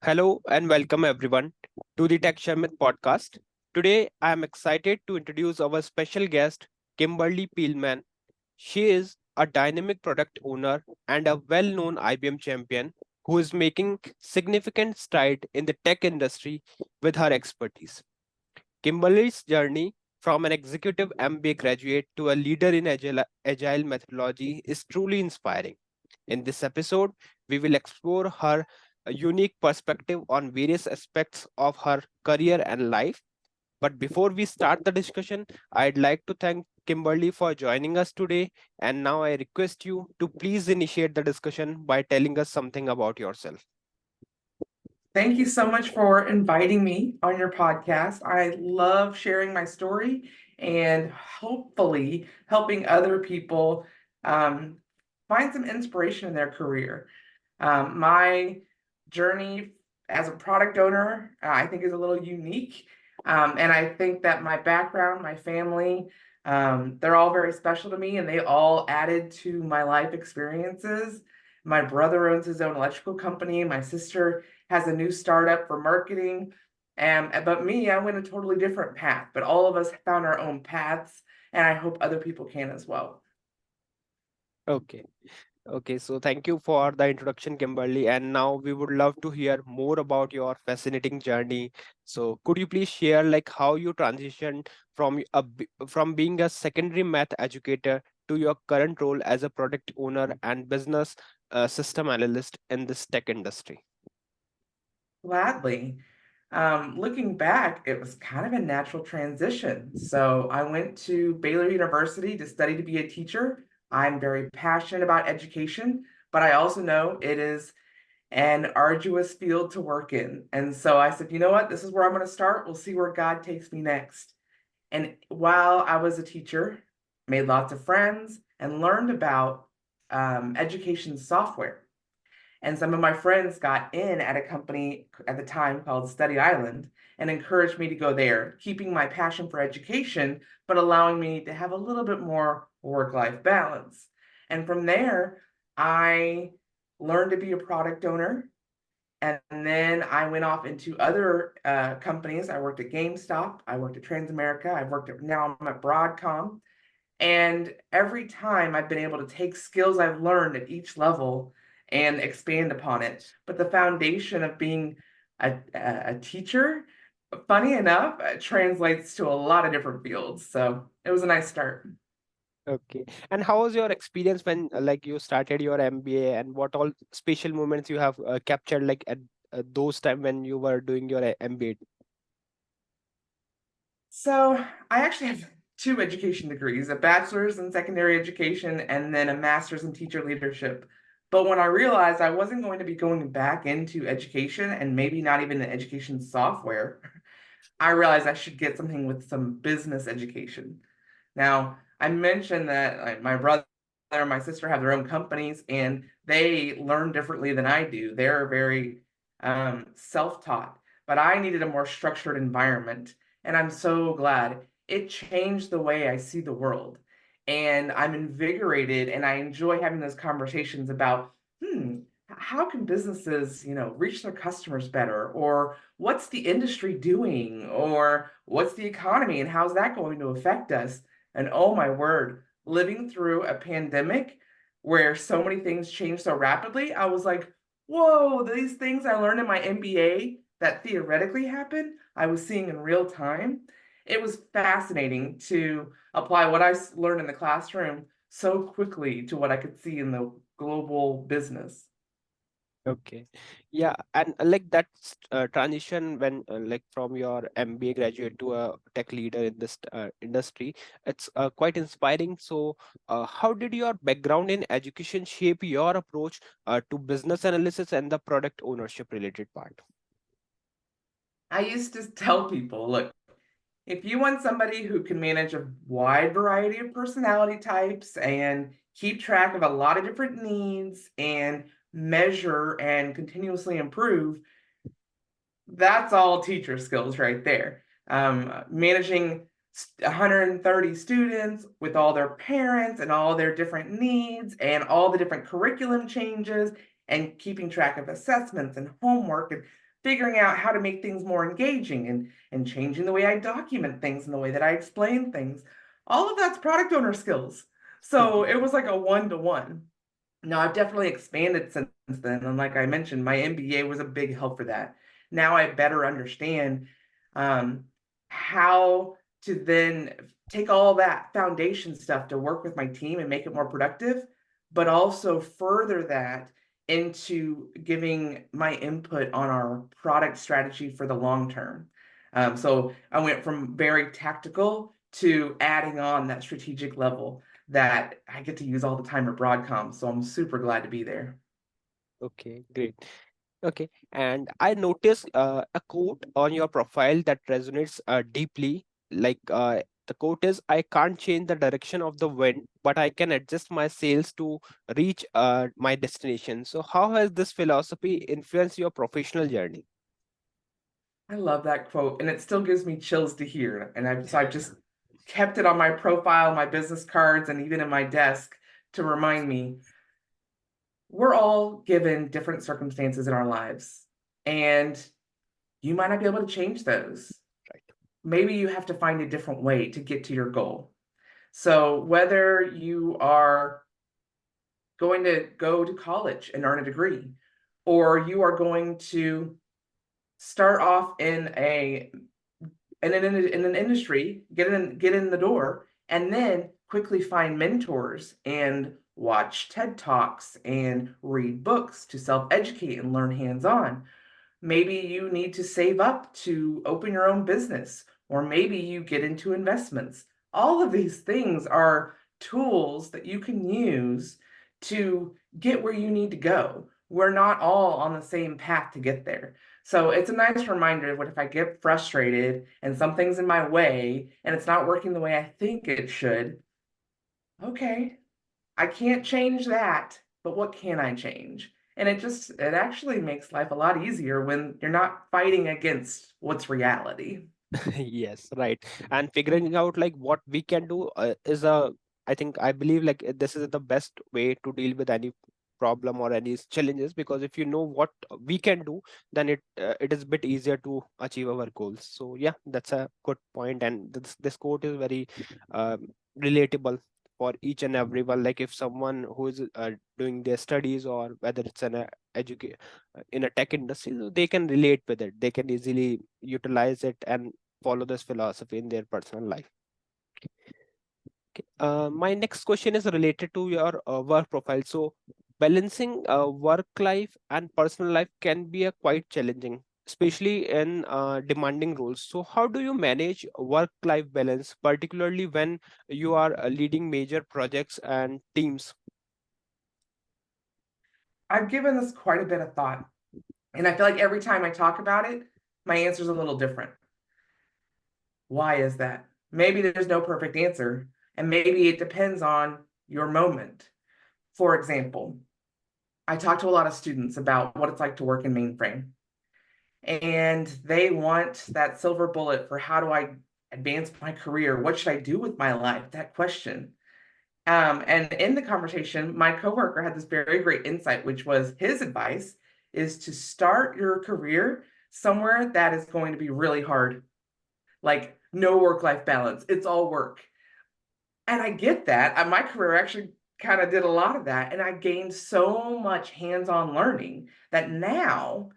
Hello and welcome everyone to the Tech Sharmit podcast. Today I am excited to introduce our special guest, Kimberly Peelman. She is a dynamic product owner and a well known IBM champion who is making significant stride in the tech industry with her expertise. Kimberly's journey from an executive MBA graduate to a leader in agile methodology is truly inspiring. In this episode, we will explore her unique perspective on various aspects of her career and life. But before we start the discussion, I'd like to thank Kimberly for joining us today. And now I request you to please initiate the discussion by telling us something about yourself. Thank you so much for inviting me on your podcast. I love sharing my story and hopefully helping other people um, find some inspiration in their career. My journey as a product owner, I think, is a little unique. And I think that my background, my family, they're all very special to me and they all added to my life experiences. My brother owns his own electrical company. My sister has a new startup for marketing. But me, I went a totally different path. But all of us found our own paths, and I hope other people can as well. Okay. Okay, so thank you for the introduction, Kimberly. And now we would love to hear more about your fascinating journey. So could you please share like how you transitioned from being a secondary math educator to your current role as a product owner and business system analyst in this tech industry? Gladly. Looking back, it was kind of a natural transition. So I went to Baylor University to study to be a teacher. I'm very passionate about education, but I also know it is an arduous field to work in. And so I said, you know what? This is where I'm going to start. We'll see where God takes me next. And while I was a teacher, made lots of friends and learned about education software. And some of my friends got in at a company at the time called Study Island and encouraged me to go there, keeping my passion for education, but allowing me to have a little bit more work-life balance. And from there, I learned to be a product owner. And then I went off into other companies. I worked at GameStop. I worked at Transamerica. Now I'm at Broadcom. And every time I've been able to take skills I've learned at each level and expand upon it. But the foundation of being a teacher, funny enough, translates to a lot of different fields. So it was a nice start. Okay. And how was your experience when like you started your MBA and what all special moments you have captured like at those time when you were doing your MBA? So I actually have two education degrees, a bachelor's in secondary education and then a master's in teacher leadership. But when I realized I wasn't going to be going back into education and maybe not even the education software, I realized I should get something with some business education. Now, I mentioned that my brother and my sister have their own companies and they learn differently than I do. They're very self-taught, but I needed a more structured environment. And I'm so glad it changed the way I see the world. And I'm invigorated and I enjoy having those conversations about, how can businesses, reach their customers better? Or what's the industry doing? Or what's the economy and how's that going to affect us? And oh my word, living through a pandemic where so many things change so rapidly, I was like, whoa, these things I learned in my MBA that theoretically happened, I was seeing in real time. It was fascinating to apply what I learned in the classroom so quickly to what I could see in the global business. Okay. Yeah, and like that transition when like from your MBA graduate to a tech leader in this industry, it's quite inspiring. So, how did your background in education shape your approach to business analysis and the product ownership related part? I used to tell people, look, if you want somebody who can manage a wide variety of personality types and keep track of a lot of different needs and measure and continuously improve, that's all teacher skills right there. Managing 130 students with all their parents and all their different needs and all the different curriculum changes and keeping track of assessments and homework. And figuring out how to make things more engaging and changing the way I document things and the way that I explain things. All of that's product owner skills. So it was like a one-to-one. Now I've definitely expanded since then. And like I mentioned, my MBA was a big help for that. Now I better understand um, how to then take all that foundation stuff to work with my team and make it more productive, but also further that into giving my input on our product strategy for the long term. So I went from very tactical to adding on that strategic level that I get to use all the time at Broadcom. So I'm super glad to be there. Okay, great. Okay, and I noticed a quote on your profile that resonates deeply. The quote is, "I can't change the direction of the wind, but I can adjust my sails to reach my destination." So, how has this philosophy influenced your professional journey? I love that quote, and it still gives me chills to hear. And I've just kept it on my profile, my business cards, and even in my desk to remind me we're all given different circumstances in our lives, and you might not be able to change those. Right. Maybe you have to find a different way to get to your goal. So whether you are going to go to college and earn a degree, or you are going to start off in an industry, get in the door, and then quickly find mentors and watch TED Talks and read books to self-educate and learn hands-on. Maybe you need to save up to open your own business, or maybe you get into investments. All of these things are tools that you can use to get where you need to go. We're not all on the same path to get there. So it's a nice reminder of what if I get frustrated and something's in my way and it's not working the way I think it should. Okay, I can't change that, but what can I change? And it actually makes life a lot easier when you're not fighting against what's reality. Yes, right. And figuring out like what we can do is I think I believe like this is the best way to deal with any problem or any challenges, because if you know what we can do, then it is a bit easier to achieve our goals. So yeah, that's a good point, and this quote is very relatable for each and everyone. Like if someone who is doing their studies, or whether it's an educate in a tech industry, so they can relate with it, they can easily utilize it and follow this philosophy in their personal life. Okay. My next question is related to your work profile. So, balancing work life and personal life can be a quite challenging, especially in demanding roles. So, how do you manage work life balance, particularly when you are leading major projects and teams? I've given this quite a bit of thought, and I feel like every time I talk about it, my answer is a little different. Why is that? Maybe there's no perfect answer, and maybe it depends on your moment. For example, I talk to a lot of students about what it's like to work in mainframe, and they want that silver bullet for how do I advance my career? What should I do with my life? That question. And in the conversation, my coworker had this very great insight, which was his advice is to start your career somewhere that is going to be really hard, like no work-life balance. It's all work. And I get that. My career actually kind of did a lot of that. And I gained so much hands-on learning that now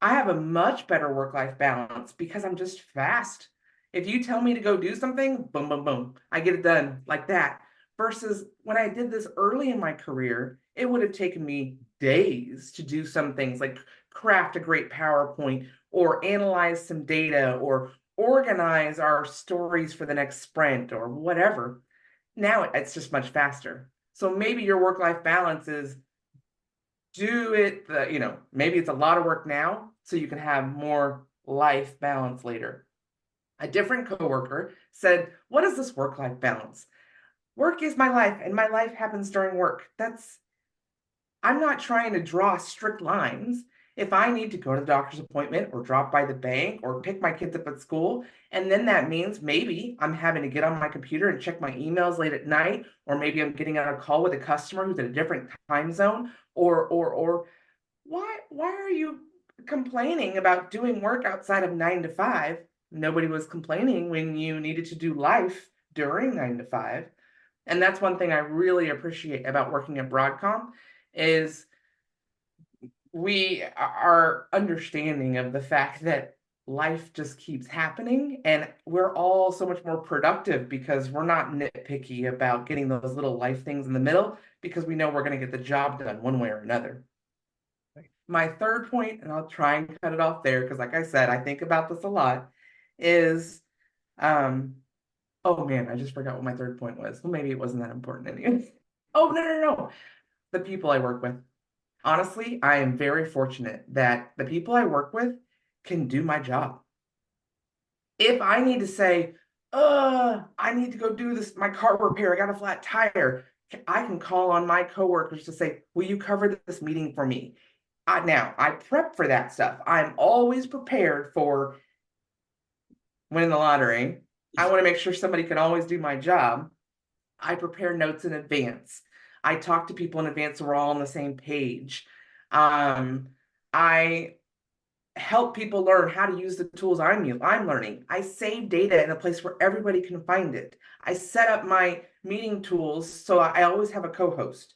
I have a much better work-life balance because I'm just fast. If you tell me to go do something, boom, boom, boom, I get it done like that. Versus when I did this early in my career, it would have taken me days to do some things like craft a great PowerPoint or analyze some data or organize our stories for the next sprint or whatever. Now it's just much faster. So maybe your work-life balance is do it maybe it's a lot of work now so you can have more life balance later. A different coworker said, what is this work-life balance? Work is my life and my life happens during work. I'm not trying to draw strict lines. If I need to go to the doctor's appointment or drop by the bank or pick my kids up at school, and then that means maybe I'm having to get on my computer and check my emails late at night, or maybe I'm getting on a call with a customer who's in a different time zone, or why are you complaining about doing work outside of 9 to 5. Nobody was complaining when you needed to do life during 9 to 5. And that's one thing I really appreciate about working at Broadcom is we are understanding of the fact that life just keeps happening and we're all so much more productive because we're not nitpicky about getting those little life things in the middle because we know we're going to get the job done one way or another. Right. My third point, and I'll try and cut it off there because like I said, I think about this a lot, is oh man, I just forgot what my third point was. Well, maybe it wasn't that important anyway. Oh, no. The people I work with. Honestly, I am very fortunate that the people I work with can do my job. If I need to say, I need to go do this, my car repair, I got a flat tire, I can call on my coworkers to say, will you cover this meeting for me? Now, I prep for that stuff. I'm always prepared for winning the lottery. I want to make sure somebody can always do my job. I prepare notes in advance. I talk to people in advance so we're all on the same page. I help people learn how to use the tools I'm learning. I save data in a place where everybody can find it. I set up my meeting tools so I always have a co-host.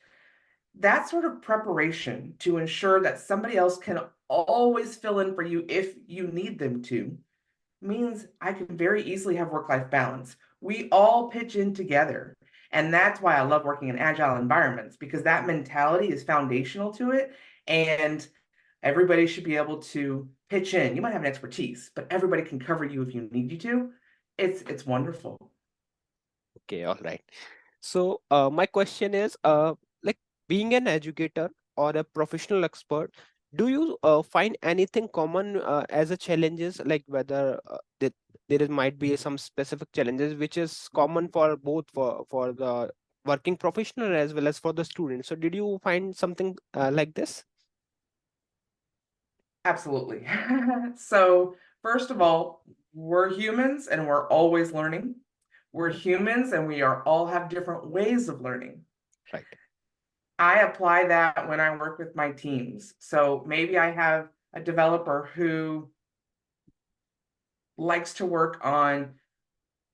That sort of preparation to ensure that somebody else can always fill in for you if you need them to means I can very easily have work-life balance. We all pitch in together. And that's why I love working in agile environments because that mentality is foundational to it. And everybody should be able to pitch in. You might have an expertise, but everybody can cover you if you need you to. It's wonderful. Okay, all right. So, my question is, like being an educator or a professional expert, do you find anything common as a challenges, like whether might be some specific challenges which is common for both for the working professional as well as for the student? So, did you find something like this? Absolutely. So, first of all, we're humans and we're always learning. We're Mhm. humans and we are all have different ways of learning. Right. I apply that when I work with my teams. So maybe I have a developer who likes to work on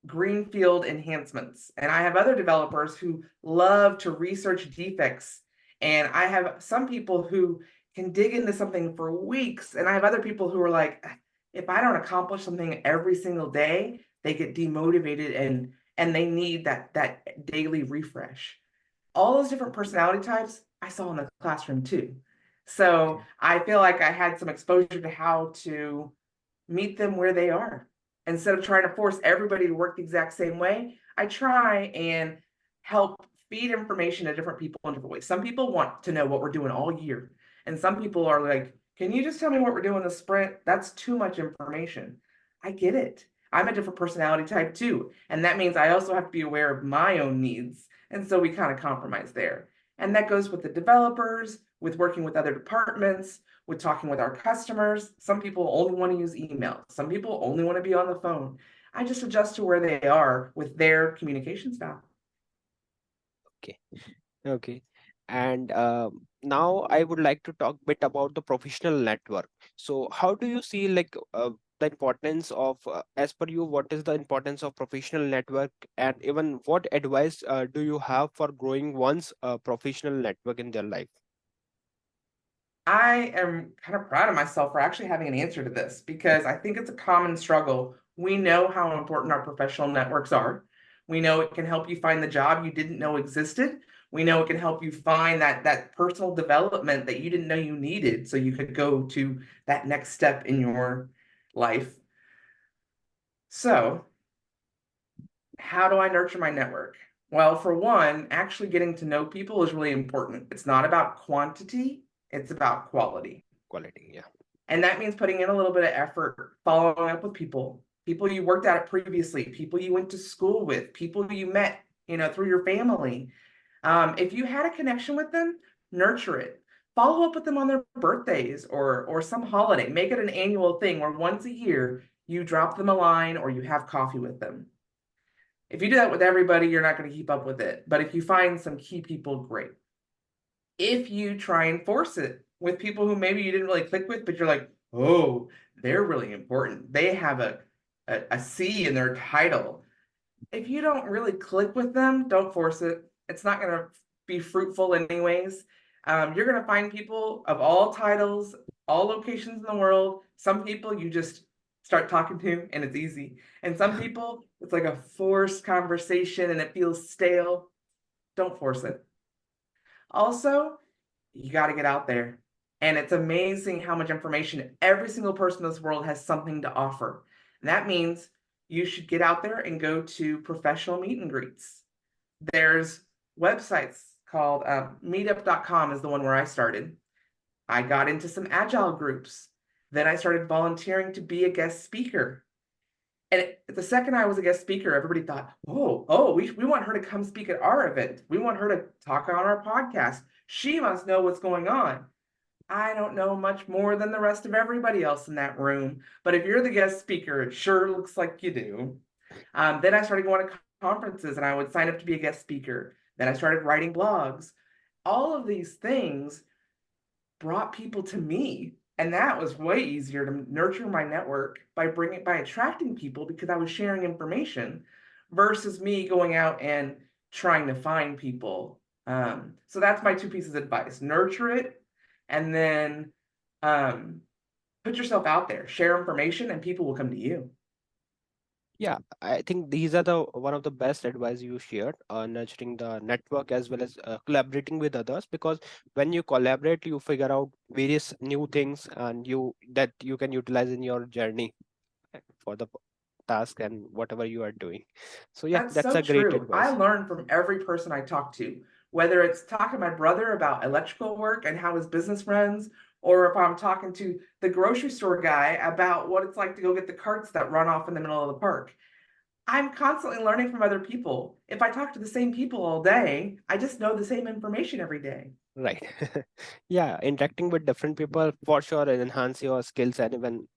greenfield enhancements. And I have other developers who love to research defects. And I have some people who can dig into something for weeks. And I have other people who are like, if I don't accomplish something every single day, they get demotivated and they need that daily refresh. All those different personality types I saw in the classroom too. So Okay. I feel like I had some exposure to how to meet them where they are. Instead of trying to force everybody to work the exact same way, I try and help feed information to different people in different ways. Some people want to know what we're doing all year. And some people are like, can you just tell me what we're doing this sprint? That's too much information. I get it. I'm a different personality type too. And that means I also have to be aware of my own needs. And so we kind of compromise there. And that goes with the developers, with working with other departments, with talking with our customers. Some people only want to use email. Some people only want to be on the phone. I just adjust to where they are with their communication style. Okay. Okay. And now I would like to talk bit about the professional network. So how do you see like the importance of, as per you, what is the importance of professional network, and even what advice do you have for growing one's professional network in their life? I am kind of proud of myself for actually having an answer to this because I think it's a common struggle. We know how important our professional networks are. We know it can help you find the job you didn't know existed. We know it can help you find that personal development that you didn't know you needed so you could go to that next step in your life. So, how do I nurture my network? Well, for one, actually getting to know people is really important. It's not about quantity, it's about quality. Quality, yeah. And that means putting in a little bit of effort, following up with people you worked at previously, people you went to school with, people you met, through your family. If you had a connection with them, nurture it. Follow up with them on their birthdays or some holiday. Make it an annual thing where once a year you drop them a line or you have coffee with them. If you do that with everybody, you're not going to keep up with it. But if you find some key people, great. If you try and force it with people who maybe you didn't really click with, but you're like, oh, they're really important. They have a C in their title. If you don't really click with them, don't force it. It's not going to be fruitful anyways. You're going to find people of all titles, all locations in the world. Some people you just start talking to and it's easy. And some people, it's like a forced conversation and it feels stale. Don't force it. Also, you got to get out there. And it's amazing how much information every single person in this world has something to offer. And that means you should get out there and go to professional meet and greets. There's websites called meetup.com is the one where I started. I got into some agile groups. Then I started volunteering to be a guest speaker. And the second I was a guest speaker, everybody thought, we want her to come speak at our event. We want her to talk on our podcast. She must know what's going on. I don't know much more than the rest of everybody else in that room. But if you're the guest speaker, it sure looks like you do. Then I started going to conferences and I would sign up to be a guest speaker. Then I started writing blogs. All of these things brought people to me. And that was way easier to nurture my network by attracting people because I was sharing information versus me going out and trying to find people. So that's my two pieces of advice: nurture it, and then put yourself out there, share information, and people will come to you. Yeah, I think these are the one of the best advice you shared, nurturing the network as well as collaborating with others. Because when you collaborate, you figure out various new things and you can utilize in your journey for the task and whatever you are doing. So yeah, That's that's so a great true. I advice. learn from every person I talk to, whether it's talking to my brother about electrical work and how his business runs, or if I'm talking to the grocery store guy about what it's like to go get the carts that run off in the middle of the park. I'm constantly learning from other people. If I talk to the same people all day, I just know the same information every day. Right. Yeah, interacting with different people for sure enhance your skills, and even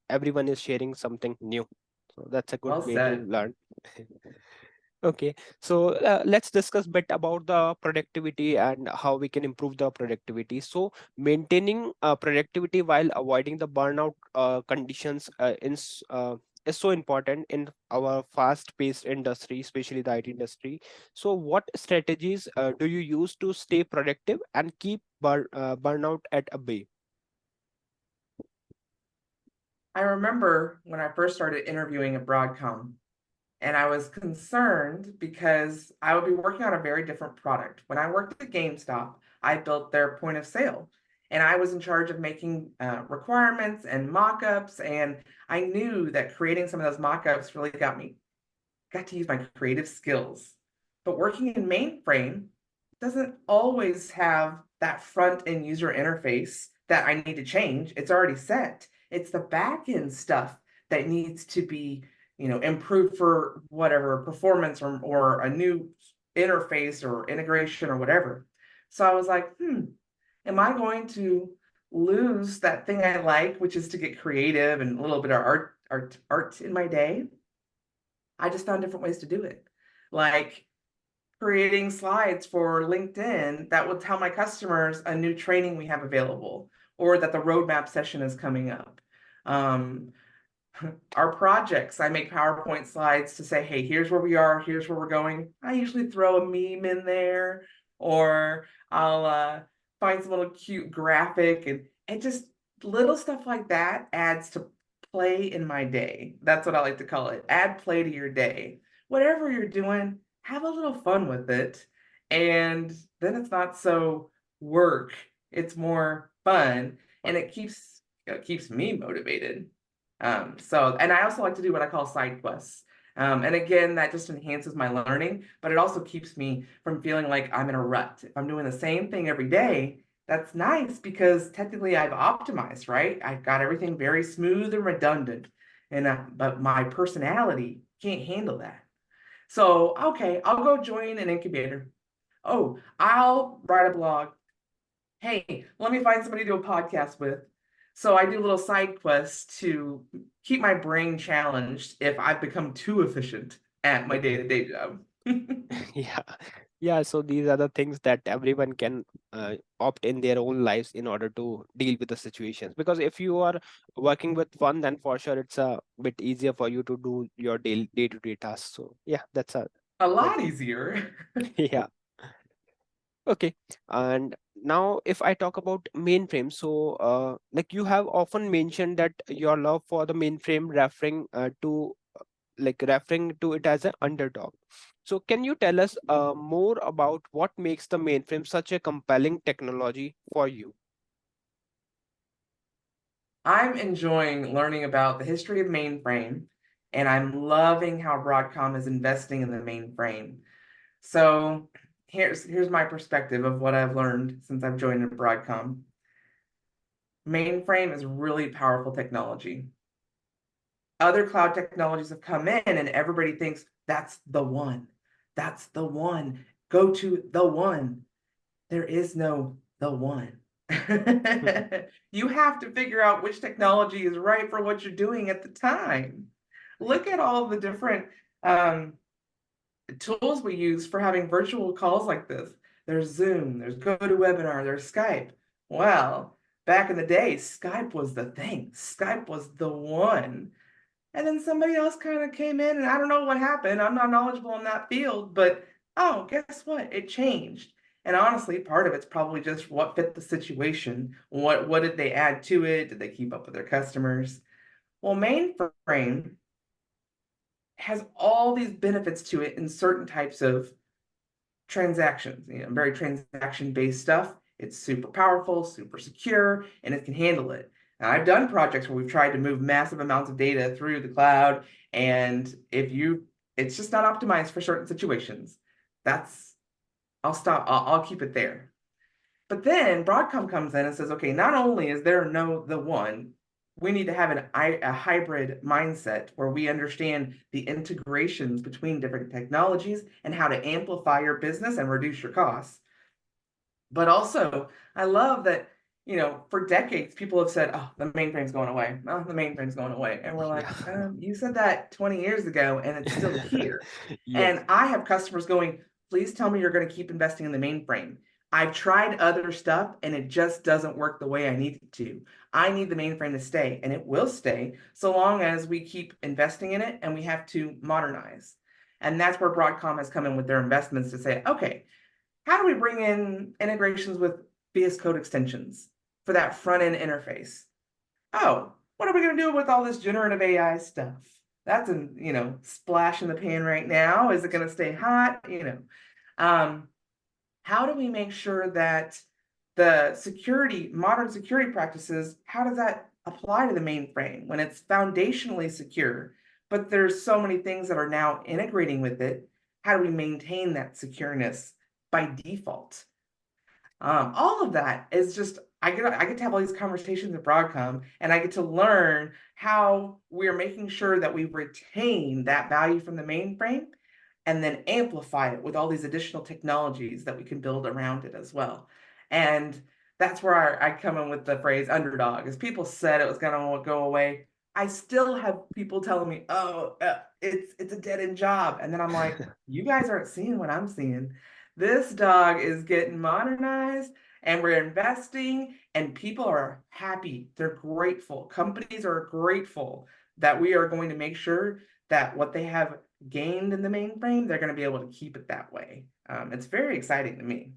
everyone is sharing something new. So that's a good Well way to said. learn. Okay, so let's discuss bit about the productivity and how we can improve the productivity. So maintaining productivity while avoiding the burnout conditions is so important in our fast-paced industry, especially the IT industry. So what strategies do you use to stay productive and keep burnout at a bay? I remember when I first started interviewing at Broadcom, and I was concerned because I would be working on a very different product. When I worked at GameStop, I built their point of sale, and I was in charge of making requirements and mock-ups, and I knew that creating some of those mock-ups really got to use my creative skills. But working in mainframe doesn't always have that front end user interface that I need to change. It's already set. It's the back end stuff that needs to be, improved for whatever performance or a new interface or integration or whatever. So I was like, am I going to lose that thing I like, which is to get creative and a little bit of art in my day? I just found different ways to do it. Like creating slides for LinkedIn that will tell my customers a new training we have available or that the roadmap session is coming up. Um, our projects, I make PowerPoint slides to say, hey, here's where we are, here's where we're going. I usually throw a meme in there, or I'll find some little cute graphic, and just little stuff like that adds to play in my day. That's what I like to call it. Add play to your day. Whatever you're doing, have a little fun with it. And then it's not so work, it's more fun, and it keeps me motivated. And I also like to do what I call side quests. And again, that just enhances my learning, but it also keeps me from feeling like I'm in a rut. If I'm doing the same thing every day, that's nice because technically I've optimized, right? I've got everything very smooth and redundant, but my personality can't handle that. So, okay, I'll go join an incubator. Oh, I'll write a blog. Hey, let me find somebody to do a podcast with. So I do little side quests to keep my brain challenged if I've become too efficient at my day-to-day job. Yeah, Yeah, so these are the things that everyone can opt in their own lives in order to deal with the situations. Because if you are working with fun, then for sure it's a bit easier for you to do your day-to-day tasks. So yeah, that's a A good lot thing. easier. Yeah. Okay. And now if I talk about mainframe, so like you have often mentioned that your love for the mainframe referring to it as an underdog. So can you tell us more about what makes the mainframe such a compelling technology for you? I'm enjoying learning about the history of mainframe, and I'm loving how Broadcom is investing in the mainframe. So here's my perspective of what I've learned since I've joined Broadcom. Mainframe is really powerful technology. Other cloud technologies have come in, and everybody thinks that's the one. That's the one. Go to the one. There is no the one. You have to figure out which technology is right for what you're doing at the time. Look at all the different um, tools we use for having virtual calls like this. There's Zoom, there's GoToWebinar, there's Skype. Well, back in the day, Skype was the thing. Skype was the one. And then somebody else kind of came in, and I don't know what happened. I'm not knowledgeable in that field, but oh, guess what? It changed. And honestly, part of it's probably just what fit the situation. What did they add to it? Did they keep up with their customers? Well, mainframe has all these benefits to it in certain types of transactions, very transaction based stuff. It's super powerful, super secure, and it can handle it. Now, I've done projects where we've tried to move massive amounts of data through the cloud, and it's just not optimized for certain situations. That's, I'll stop, I'll keep it there. But then Broadcom comes in and says, okay, not only is there no the one, we need to have a hybrid mindset where we understand the integrations between different technologies and how to amplify your business and reduce your costs. But also, I love that, for decades, people have said, oh, the mainframe's going away. Oh, the mainframe's going away. And we're Yeah. like, you said that 20 years ago and it's still here. Yes. And I have customers going, please tell me you're going to keep investing in the mainframe. I've tried other stuff and it just doesn't work the way I need it to. I need the mainframe to stay, and it will stay so long as we keep investing in it and we have to modernize. And that's where Broadcom has come in with their investments to say, okay, how do we bring in integrations with VS Code extensions for that front end interface? Oh, what are we going to do with all this generative AI stuff? That's a splash in the pan right now. Is it going to stay hot? Um, how do we make sure that the modern security practices, how does that apply to the mainframe when it's foundationally secure, but there's so many things that are now integrating with it? How do we maintain that secureness by default? All of that is just I get to have all these conversations at Broadcom, and I get to learn how we're making sure that we retain that value from the mainframe and then amplify it with all these additional technologies that we can build around it as well. And that's where I come in with the phrase underdog. As people said it was going to go away, I still have people telling me, "Oh, it's a dead end job," and then I'm like, "You guys aren't seeing what I'm seeing. This dog is getting modernized." And we're investing, and people are happy. They're grateful. Companies are grateful that we are going to make sure that what they have gained in the mainframe, they're going to be able to keep it that way. It's very exciting to me.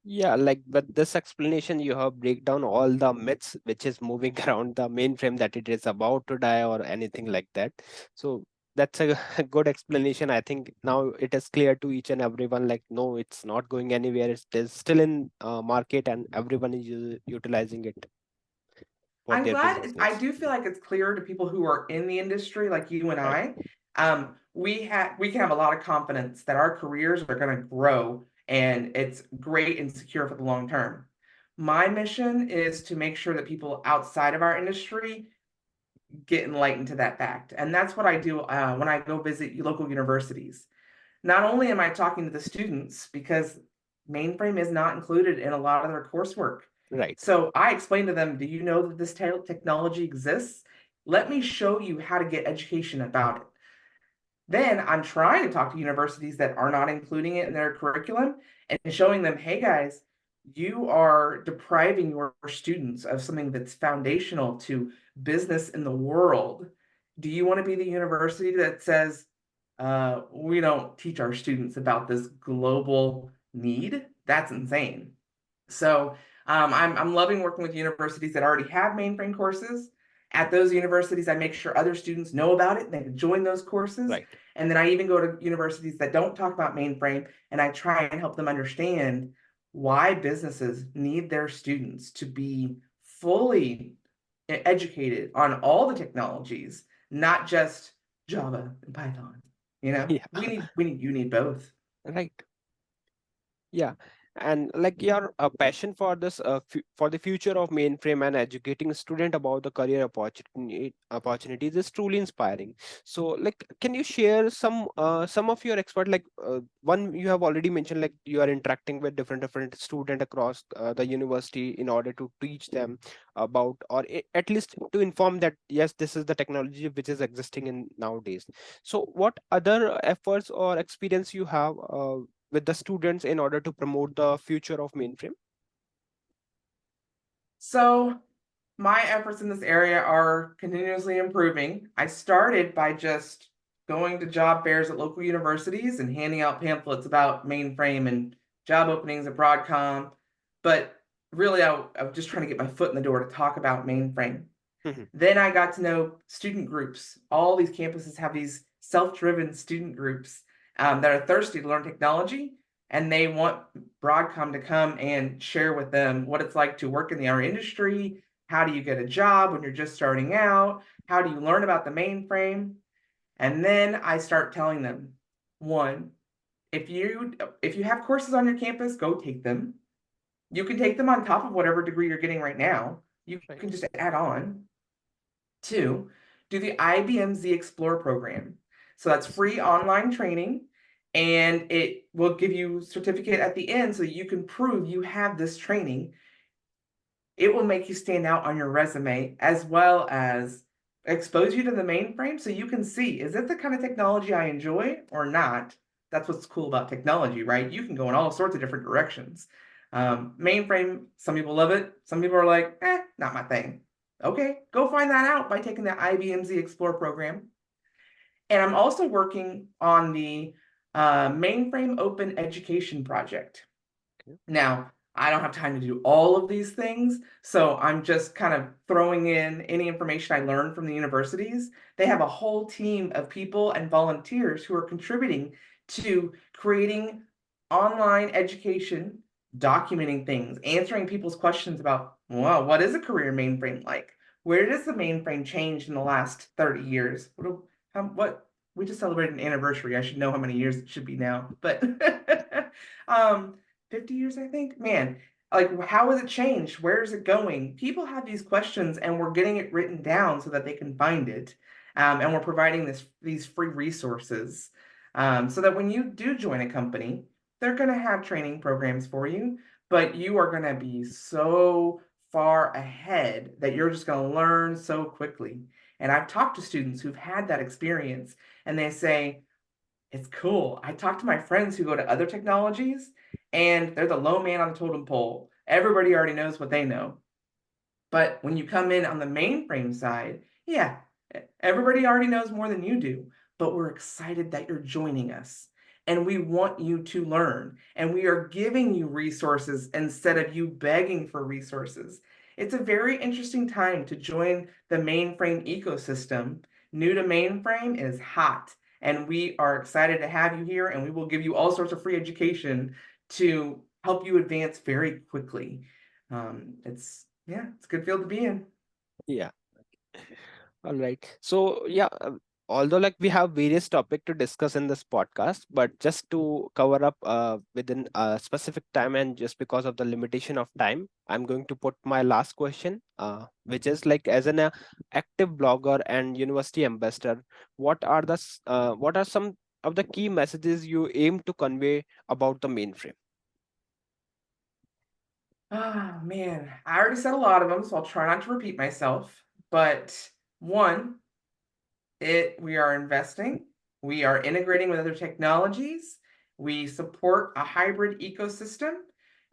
Yeah, like with this explanation, you have break down all the myths which is moving around the mainframe that it is about to die or anything like that. So that's a, a good explanation. I think now it is clear to each and everyone. Like, no, it's not going anywhere. It is still in market, and everyone is utilizing it for I'm their glad business I needs. do feel like it's clear to people who are in the industry like you and Right. I. We can have a lot of confidence that our careers are going to grow and it's great and secure for the long term. My mission is to make sure that people outside of our industry get enlightened to that fact. And that's what I do when I go visit local universities. Not only am I talking to the students because mainframe is not included in a lot of their coursework. Right. So I explain to them, do you know that this technology exists? Let me show you how to get education about it. Then I'm trying to talk to universities that are not including it in their curriculum and showing them, hey guys, you are depriving your students of something that's foundational to business in the world. Do you want to be the university that says, we don't teach our students about this global need? That's insane. So I'm loving working with universities that already have mainframe courses. At those universities, I make sure other students know about it and they can join those courses. Right. And then I even go to universities that don't talk about mainframe and I try and help them understand why businesses need their students to be fully educated on all the technologies, not just Java and Python. You know, Yeah. you need both. Right. Yeah, and like your passion for this for the future of mainframe and educating student about the career opportunities is truly inspiring. So, like, can you share some of your expert one you have already mentioned, like you are interacting with different student across the university in order to teach them about, or at least to inform that yes, this is the technology which is existing in nowadays. So what other efforts or experience you have with the students in order to promote the future of mainframe? So my efforts in this area are continuously improving. I started by just going to job fairs at local universities and handing out pamphlets about mainframe and job openings at Broadcom. But really, I was just trying to get my foot in the door to talk about mainframe. Mhm. Then I got to know student groups. All these campuses have these self-driven student groups that are thirsty to learn technology, and they want Broadcom to come and share with them what it's like to work in our industry. How do you get a job when you're just starting out? How do you learn about the mainframe? And then I start telling them, one, if you have courses on your campus, go take them. You can take them on top of whatever degree you're getting right now. You Right. can just add on. Two, do the IBM Z Explore program. So that's free online training and it will give you a certificate at the end so you can prove you have this training. It will make you stand out on your resume as well as expose you to the mainframe so you can see, is it the kind of technology I enjoy or not? That's what's cool about technology, right? You can go in all sorts of different directions. Mainframe, some people love it. Some people are like, not my thing. Okay, go find that out by taking the IBM Z Explore program. And I'm also working on the Mainframe Open Education Project. Okay. Now, I don't have time to do all of these things, so I'm just kind of throwing in any information I learned from the universities. They have a whole team of people and volunteers who are contributing to creating online education, documenting things, answering people's questions about, well, what is a career mainframe like? Where does the mainframe change in the last 30 years? What we just celebrated an anniversary. I should know how many years it should be now, but um 50 years, I think. Man, like how has it changed? Where is it going? People have these questions and we're getting it written down so that they can find it. And we're providing these free resources so that when you do join a company, they're going to have training programs for you, but you are going to be so far ahead that you're just going to learn so quickly. And I've talked to students who've had that experience and they say, it's cool. I talk to my friends who go to other technologies and they're the low man on the totem pole. Everybody already knows what they know. But when you come in on the mainframe side, yeah, everybody already knows more than you do. But we're excited that you're joining us. And we want you to learn. And we are giving you resources instead of you begging for resources. It's a very interesting time to join the mainframe ecosystem. New to mainframe is hot. And we are excited to have you here. And we will give you all sorts of free education to help you advance very quickly. It's a good field to be in. Yeah. All right. So yeah, although like we have various topic to discuss in this podcast, but just to cover up within a specific time and just because of the limitation of time, I'm going to put my last question, which is like as an active blogger and university ambassador, what are some of the key messages you aim to convey about the mainframe? Ah, man, I already said a lot of them, so I'll try not to repeat myself. But one, we are investing. We are integrating with other technologies. We support a hybrid ecosystem.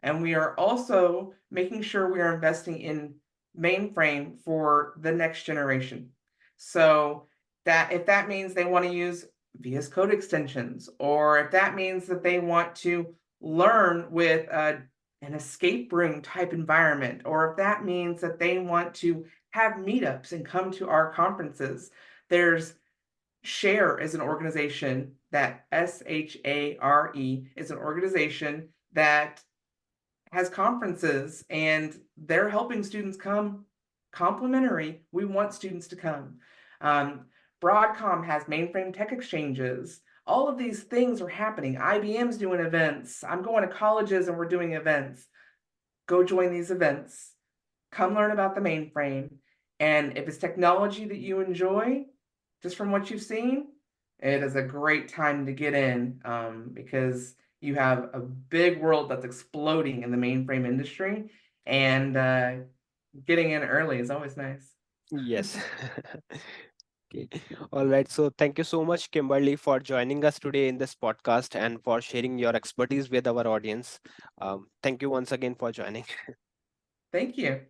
And we are also making sure we are investing in mainframe for the next generation. So that if that means they want to use VS Code extensions, or if that means that they want to learn with an escape room type environment, or if that means that they want to have meetups and come to our conferences, there's Share is an organization that SHARE is an organization that has conferences and they're helping students come complimentary. We want students to come. Um, Broadcom has mainframe tech exchanges. All of these things are happening. IBM's doing events. I'm going to colleges and we're doing events. Go join these events. Come learn about the mainframe. And if it's technology that you enjoy, just from what you've seen, it is a great time to get in because you have a big world that's exploding in the mainframe industry, and getting in early is always nice. Yes. Okay. All right. So thank you so much, Kimberly, for joining us today in this podcast and for sharing your expertise with our audience. Thank you once again for joining. Thank you.